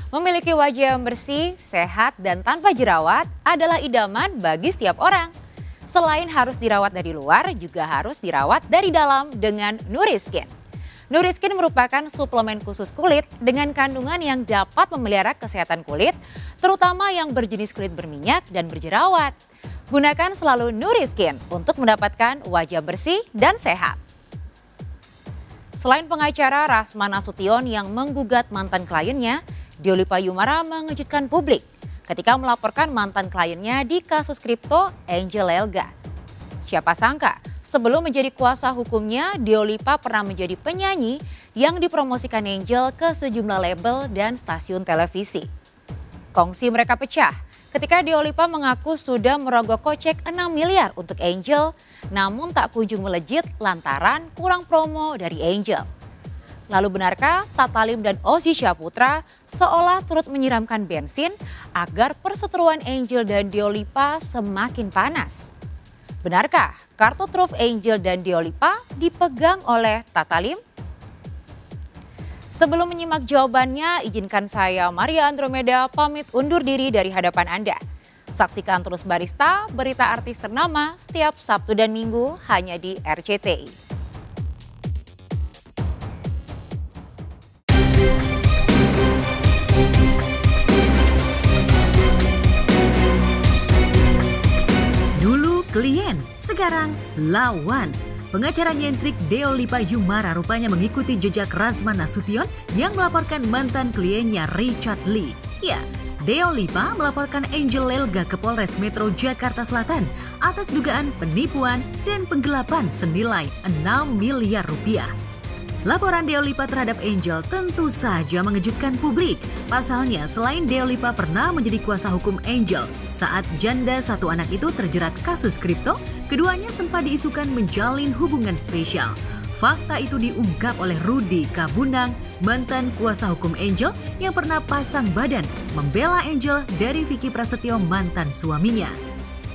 Memiliki wajah yang bersih, sehat, dan tanpa jerawat adalah idaman bagi setiap orang. Selain harus dirawat dari luar, juga harus dirawat dari dalam dengan Nuriskin. Nuriskin merupakan suplemen khusus kulit dengan kandungan yang dapat memelihara kesehatan kulit, terutama yang berjenis kulit berminyak dan berjerawat. Gunakan selalu Nuriskin untuk mendapatkan wajah bersih dan sehat. Selain pengacara Rasman Nasution yang menggugat mantan kliennya, Deolipa Yumara mengejutkan publik ketika melaporkan mantan kliennya di kasus kripto Angel Elga. Siapa sangka sebelum menjadi kuasa hukumnya, Deolipa pernah menjadi penyanyi yang dipromosikan Angel ke sejumlah label dan stasiun televisi. Kongsi mereka pecah ketika Deolipa mengaku sudah merogoh kocek 6 miliar untuk Angel, namun tak kunjung melejit lantaran kurang promo dari Angel. Lalu benarkah Tatalim dan Ozzy Syaputra seolah turut menyiramkan bensin agar perseteruan Angel dan Deolipa semakin panas? Benarkah kartu truf Angel dan Deolipa dipegang oleh Tatalim? Sebelum menyimak jawabannya, izinkan saya Maria Andromeda pamit undur diri dari hadapan Anda. Saksikan terus Barista, berita artis ternama setiap Sabtu dan Minggu hanya di RCTI. Klien, sekarang lawan. Pengacara nyentrik Deolipa Yumara rupanya mengikuti jejak Rasman Nasution yang melaporkan mantan kliennya Richard Lee. Ya, Deolipa melaporkan Angel Elga ke Polres Metro Jakarta Selatan atas dugaan penipuan dan penggelapan senilai 6 miliar rupiah. Laporan Deolipa terhadap Angel tentu saja mengejutkan publik. Pasalnya, selain Deolipa pernah menjadi kuasa hukum Angel saat janda satu anak itu terjerat kasus kripto, keduanya sempat diisukan menjalin hubungan spesial. Fakta itu diungkap oleh Rudy Kabunang, mantan kuasa hukum Angel yang pernah pasang badan membela Angel dari Vicky Prasetyo, mantan suaminya.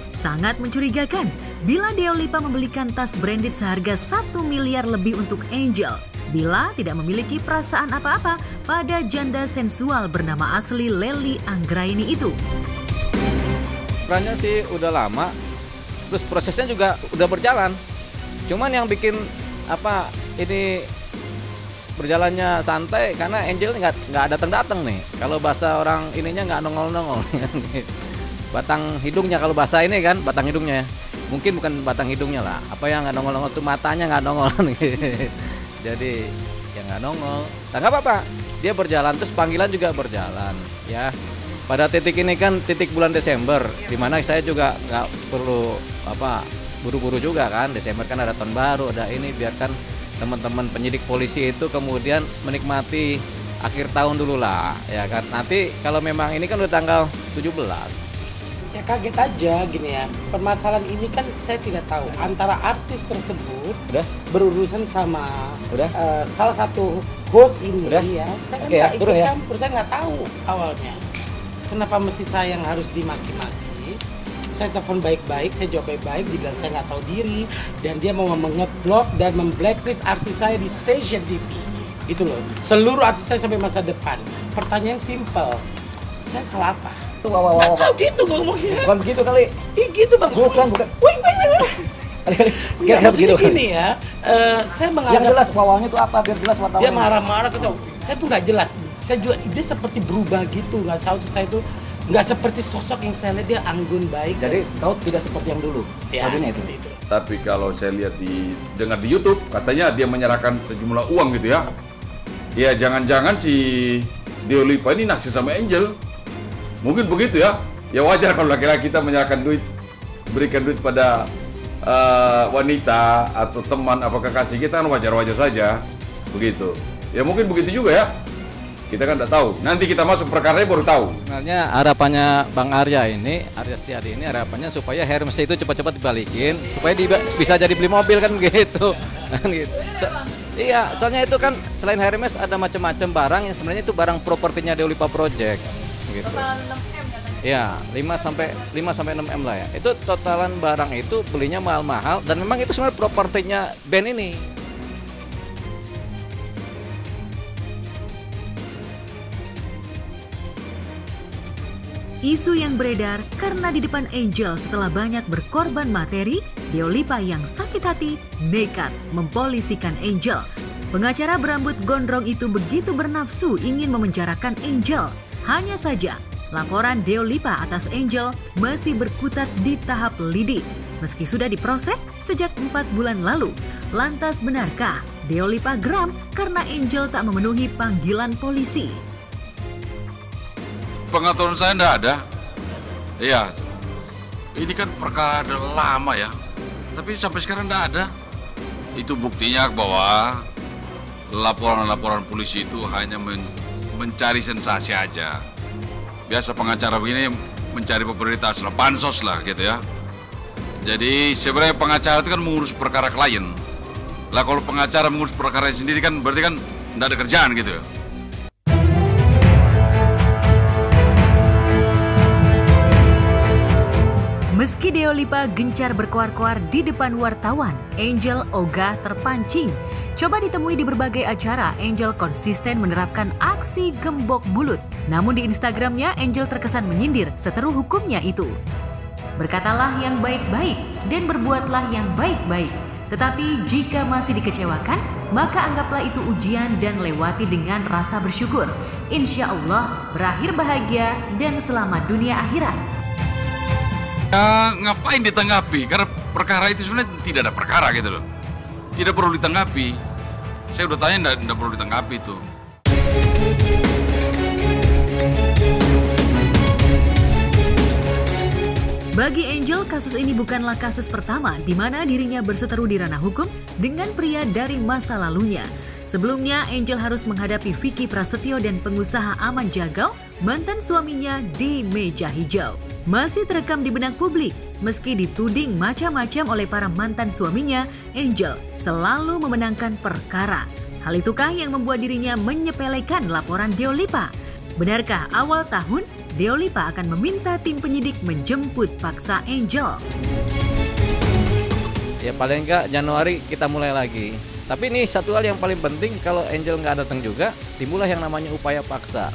Sangat mencurigakan bila Deolipa membelikan tas branded seharga 1 miliar lebih untuk Angel bila tidak memiliki perasaan apa-apa pada janda sensual bernama asli Lely Anggraini itu. Perannya sih udah lama, terus prosesnya juga udah berjalan. Cuman yang bikin ini berjalannya santai karena Angel nggak datang nih. Kalau bahasa orang ininya nggak nongol-nongol. Batang hidungnya kalau bahasa ini kan, batang hidungnya. Mungkin bukan batang hidungnya lah. Apa yang nggak nongol-nongol tuh matanya nggak nongol. Jadi ya nggak nongol. Nah, nggak apa-apa. Dia berjalan terus panggilan juga berjalan. Ya. Pada titik ini kan titik bulan Desember, dimana saya juga nggak perlu buru-buru juga kan. Desember kan ada tahun baru, ada ini, biarkan teman-teman penyidik polisi itu kemudian menikmati akhir tahun dulu lah, ya kan. Nanti kalau memang ini kan udah tanggal 17. Ya kaget aja gini ya, permasalahan ini kan saya tidak tahu antara artis tersebut berurusan sama salah satu host ini ya. Saya kan nggak ikut campur, saya nggak tahu awalnya. Kenapa mesti saya yang harus dimaki-maki? Saya telepon baik-baik, saya jawab baik-baik, dibilang saya nggak tahu diri, dan dia mau ngeblok dan memblacklist artis saya di stasiun TV. Gitu loh, seluruh artis saya sampai masa depan. Pertanyaan simpel, saya salah apa? Nggak tahu gitu ngomongnya. Bukan begitu kali. Ih gitu bang. Bukan. Kira-kira begitu gini ya, saya menganggap yang jelas bawahnya itu apa biar jelas wartawan. Dia marah-marah gitu. Saya pun nggak jelas. Saya juga dia seperti berubah gitu. Nggak tahu saya itu nggak seperti sosok yang saya lihat, dia anggun baik. Jadi kau tidak seperti yang dulu. Ya seperti itu. Tapi kalau saya lihat dengar di YouTube katanya dia menyerahkan sejumlah uang gitu ya. Ya jangan-jangan si Deolipa ini naksir sama Angel. Mungkin begitu ya. Ya wajar kalau laki-laki kita menyerahkan duit, berikan duit pada wanita atau teman apa kekasih kita kan wajar-wajar saja. Begitu. Ya mungkin begitu juga ya. Kita kan tidak tahu. Nanti kita masuk perkaranya baru tahu. Sebenarnya harapannya Bang Arya Setiadi ini harapannya supaya Hermes itu cepat-cepat dibalikin supaya bisa jadi beli mobil kan gitu. Iya, soalnya itu kan selain Hermes ada macam-macam barang yang sebenarnya itu barang propertinya Deolipa Project. Gitu. Total 6M katanya. Iya, 5 sampai 6 M lah ya. Itu totalan barang itu belinya mahal-mahal dan memang itu sebenarnya propertinya band ini. Isu yang beredar karena di depan Angel setelah banyak berkorban materi, Deolipa yang sakit hati nekat mempolisikan Angel. Pengacara berambut gondrong itu begitu bernafsu ingin memenjarakan Angel. Hanya saja, laporan Deolipa atas Angel masih berkutat di tahap lidik. Meski sudah diproses sejak 4 bulan lalu, lantas benarkah Deolipa geram karena Angel tak memenuhi panggilan polisi? Pengetahuan saya enggak ada. Iya, ini kan perkara udah lama ya, tapi sampai sekarang enggak ada. Itu buktinya bahwa laporan-laporan polisi itu hanya mencari sensasi aja. Biasa pengacara begini mencari popularitas lah, pansos lah gitu ya. Jadi sebenarnya pengacara itu kan mengurus perkara klien. Lah kalau pengacara mengurus perkara sendiri kan berarti kan enggak ada kerjaan gitu ya. Meski Deolipa gencar berkoar-koar di depan wartawan, Angel ogah terpancing. Coba ditemui di berbagai acara, Angel konsisten menerapkan aksi gembok mulut. Namun di Instagramnya, Angel terkesan menyindir seteru hukumnya itu. Berkatalah yang baik-baik dan berbuatlah yang baik-baik. Tetapi jika masih dikecewakan, maka anggaplah itu ujian dan lewati dengan rasa bersyukur. Insya Allah berakhir bahagia dan selamat dunia akhirat. Ya, ngapain ditanggapi? Karena perkara itu sebenarnya tidak ada perkara gitu loh. Tidak perlu ditanggapi. Saya udah tanya, tidak perlu ditanggapi itu. Bagi Angel, kasus ini bukanlah kasus pertama di mana dirinya berseteru di ranah hukum dengan pria dari masa lalunya. Sebelumnya, Angel harus menghadapi Vicky Prasetyo dan pengusaha Aman Jagau, mantan suaminya di meja hijau. Masih terekam di benak publik, meski dituding macam-macam oleh para mantan suaminya, Angel selalu memenangkan perkara. Hal itukah yang membuat dirinya menyepelekan laporan Deolipa? Benarkah awal tahun Deolipa akan meminta tim penyidik menjemput paksa Angel? Ya paling enggak Januari kita mulai lagi. Tapi ini satu hal yang paling penting, kalau Angel nggak datang juga, timbullah yang namanya upaya paksa.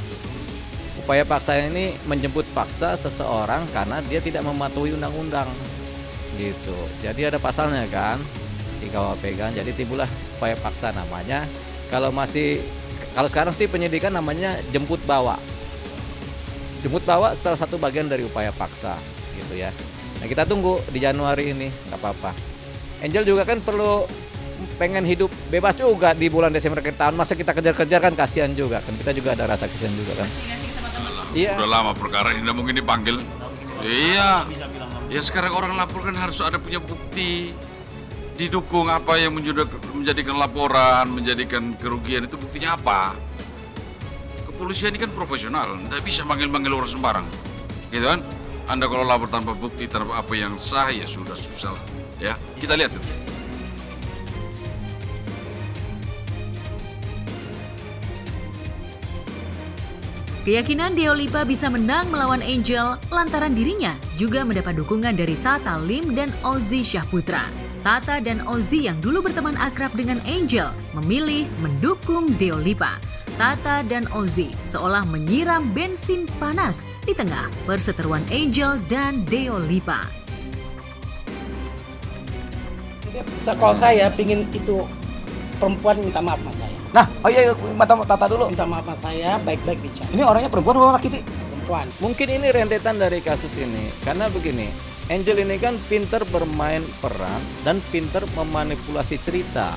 Upaya paksa ini menjemput paksa seseorang karena dia tidak mematuhi undang-undang gitu. Jadi ada pasalnya kan di KUHP kan. Jadi timbullah upaya paksa namanya. Kalau sekarang sih penyidikan namanya jemput bawa. Jemput bawa salah satu bagian dari upaya paksa gitu ya. Nah kita tunggu di Januari ini, nggak apa-apa. Angel juga kan perlu pengen hidup bebas juga di bulan Desember akhir tahun. Masa kita kejar-kejar kan kasihan juga kan. Kita juga ada rasa kasihan juga kan. Iya. Udah lama perkara ini, tidak mungkin dipanggil. Iya. Ya sekarang orang laporkan harus ada punya bukti. Didukung apa yang menjadikan laporan, menjadikan kerugian, itu buktinya apa? Kepolisian ini kan profesional, tidak bisa manggil-manggil orang sembarang. Gitu kan? Anda kalau lapor tanpa bukti, tanpa apa yang sah, ya sudah susah. Ya, kita lihat itu. Keyakinan Deolipa bisa menang melawan Angel lantaran dirinya juga mendapat dukungan dari Tata Lim dan Ozzy Syahputra. Tata dan Ozzy yang dulu berteman akrab dengan Angel memilih mendukung Deolipa. Tata dan Ozzy seolah menyiram bensin panas di tengah perseteruan Angel dan Deolipa. Kalau saya pingin itu perempuan minta maaf sama saya. Nah, oh iya, Tata dulu. Minta maaf sama saya, baik-baik bicara. Ini orangnya perempuan atau laki sih? Perempuan. Mungkin ini rentetan dari kasus ini. Karena begini, Angel ini kan pinter bermain peran dan pinter memanipulasi cerita.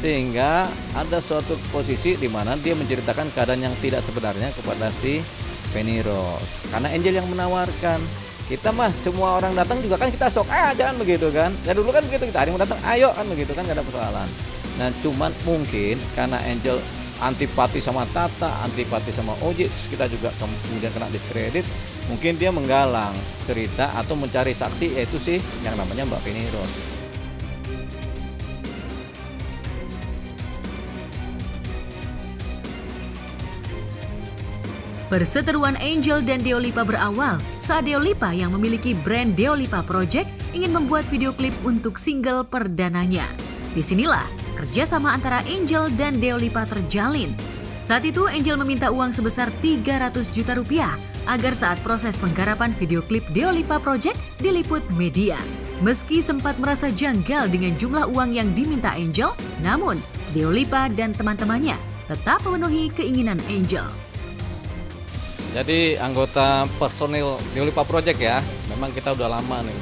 Sehingga ada suatu posisi di mana dia menceritakan keadaan yang tidak sebenarnya kepada si Feni Rose. Karena Angel yang menawarkan. Kita mah semua orang datang juga kan kita sok jangan begitu kan. Ya dulu kan begitu, kita hari mau datang ayo kan begitu kan, gak ada persoalan. Nah cuman mungkin karena Angel antipati sama Tata, antipati sama Ozzy, kita juga kemudian kena diskredit, mungkin dia menggalang cerita atau mencari saksi, yaitu sih yang namanya Mbak Feni Rose. Perseteruan Angel dan Deolipa berawal saat Deolipa yang memiliki brand Deolipa Project ingin membuat video klip untuk single perdananya. Disinilah kerjasama antara Angel dan Deolipa terjalin. Saat itu Angel meminta uang sebesar 300 juta rupiah agar saat proses penggarapan video klip Deolipa Project diliput media. Meski sempat merasa janggal dengan jumlah uang yang diminta Angel, namun Deolipa dan teman-temannya tetap memenuhi keinginan Angel. Jadi anggota personil Deolipa Project ya, memang kita udah lama nih,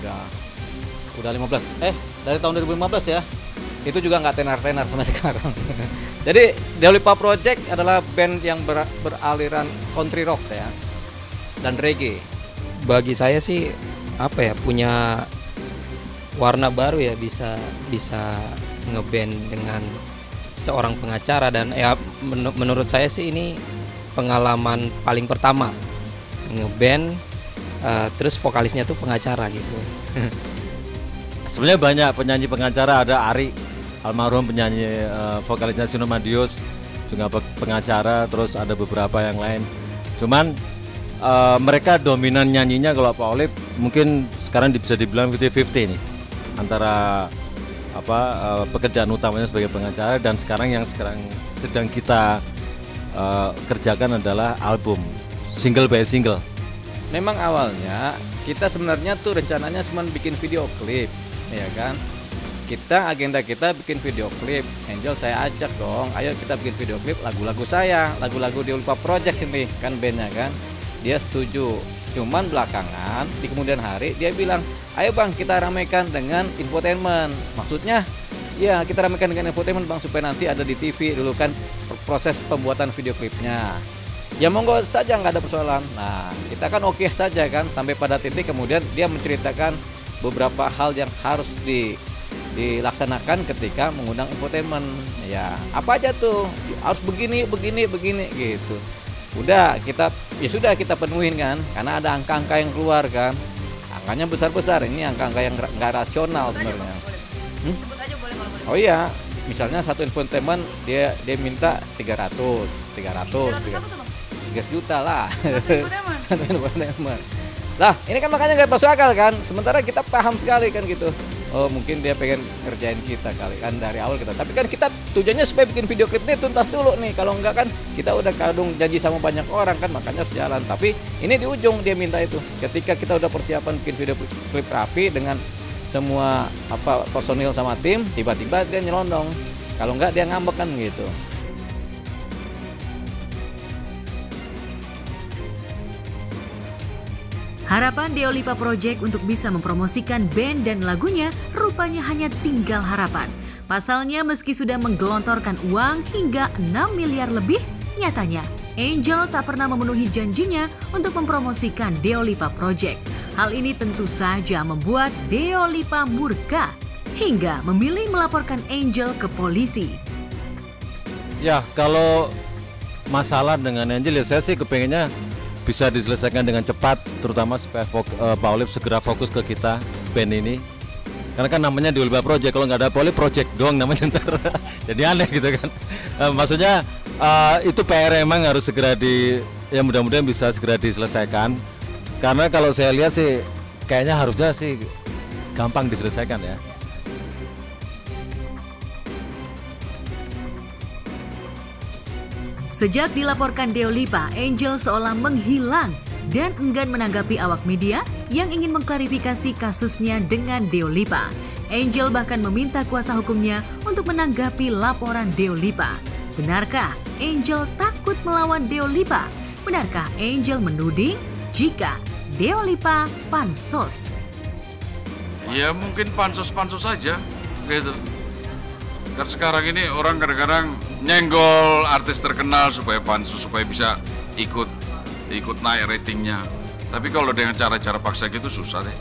udah 15, dari tahun 2015 ya. Itu juga nggak tenar-tenar sampai sekarang. Jadi Deolipa Project adalah band yang beraliran country rock ya, dan reggae. Bagi saya sih punya warna baru ya, bisa ngeband dengan seorang pengacara, dan ya menurut saya sih ini pengalaman paling pertama ngeband, terus vokalisnya tuh pengacara gitu. Sebenarnya banyak penyanyi pengacara, ada Ari almarhum penyanyi vokalisnya Sino Madius juga pengacara, terus ada beberapa yang lain. Cuman mereka dominan nyanyinya. Kalau Pak Olip mungkin sekarang bisa dibilang 50-50 nih antara pekerjaan utamanya sebagai pengacara, dan sekarang yang sedang kita kerjakan adalah album single by single. Memang awalnya kita sebenarnya tuh rencananya cuma bikin video klip, ya kan? Agenda kita bikin video klip. Angel saya ajak dong, ayo kita bikin video klip lagu-lagu saya, lagu-lagu Deolipa Project ini kan bandnya kan. Dia setuju. Cuman belakangan di kemudian hari dia bilang, ayo bang kita ramaikan dengan infotainment. Maksudnya ya kita ramaikan dengan infotainment bang, supaya nanti ada di TV dulu kan proses pembuatan video klipnya. Ya monggo saja, nggak ada persoalan. Nah kita kan oke saja kan, sampai pada titik kemudian dia menceritakan beberapa hal yang harus dilaksanakan ketika mengundang infotainment. Ya apa aja tuh, harus begini gitu. Udah kita penuhin kan, karena ada angka-angka yang keluar kan, angkanya besar-besar. Ini angka-angka yang nggak rasional sebenarnya. Sebut aja boleh kalau boleh. Oh iya, misalnya satu infotainment dia minta 300 juta lah. Infotainment. Lah ini kan makanya nggak masuk akal kan, sementara kita paham sekali kan gitu. Oh mungkin dia pengen ngerjain kita kali kan dari awal kita, tapi kan kita tujuannya supaya bikin video klip ini tuntas dulu nih. Kalau enggak kan kita udah kadung janji sama banyak orang kan, makanya harus jalan. Tapi ini di ujung dia minta itu, ketika kita udah persiapan bikin video klip rapi dengan semua personil sama tim, tiba-tiba dia nyelondong. Kalau enggak dia ngambek kan gitu. Harapan Deolipa Project untuk bisa mempromosikan band dan lagunya rupanya hanya tinggal harapan. Pasalnya meski sudah menggelontorkan uang hingga 6 miliar lebih, nyatanya Angel tak pernah memenuhi janjinya untuk mempromosikan Deolipa Project. Hal ini tentu saja membuat Deolipa murka hingga memilih melaporkan Angel ke polisi. Ya kalau masalah dengan Angel ya saya sih kepengennya bisa diselesaikan dengan cepat, terutama supaya Pak Olip segera fokus ke kita band ini. Karena kan namanya Deolipa Project, kalau nggak ada Pak Olip Project doang namanya ntar. Jadi aneh gitu kan. Maksudnya itu PR emang harus segera ya mudah-mudahan bisa segera diselesaikan. Karena kalau saya lihat sih kayaknya harusnya sih gampang diselesaikan ya. Sejak dilaporkan Deolipa, Angel seolah menghilang dan enggan menanggapi awak media yang ingin mengklarifikasi kasusnya dengan Deolipa. Angel bahkan meminta kuasa hukumnya untuk menanggapi laporan Deolipa. Benarkah Angel takut melawan Deolipa? Benarkah Angel menuding jika Deolipa pansos? Ya mungkin pansos-pansos saja gitu. Karena sekarang ini orang kadang-kadang nyenggol artis terkenal supaya pansus, supaya bisa ikut naik ratingnya. Tapi kalau dengan cara-cara paksa gitu susah deh.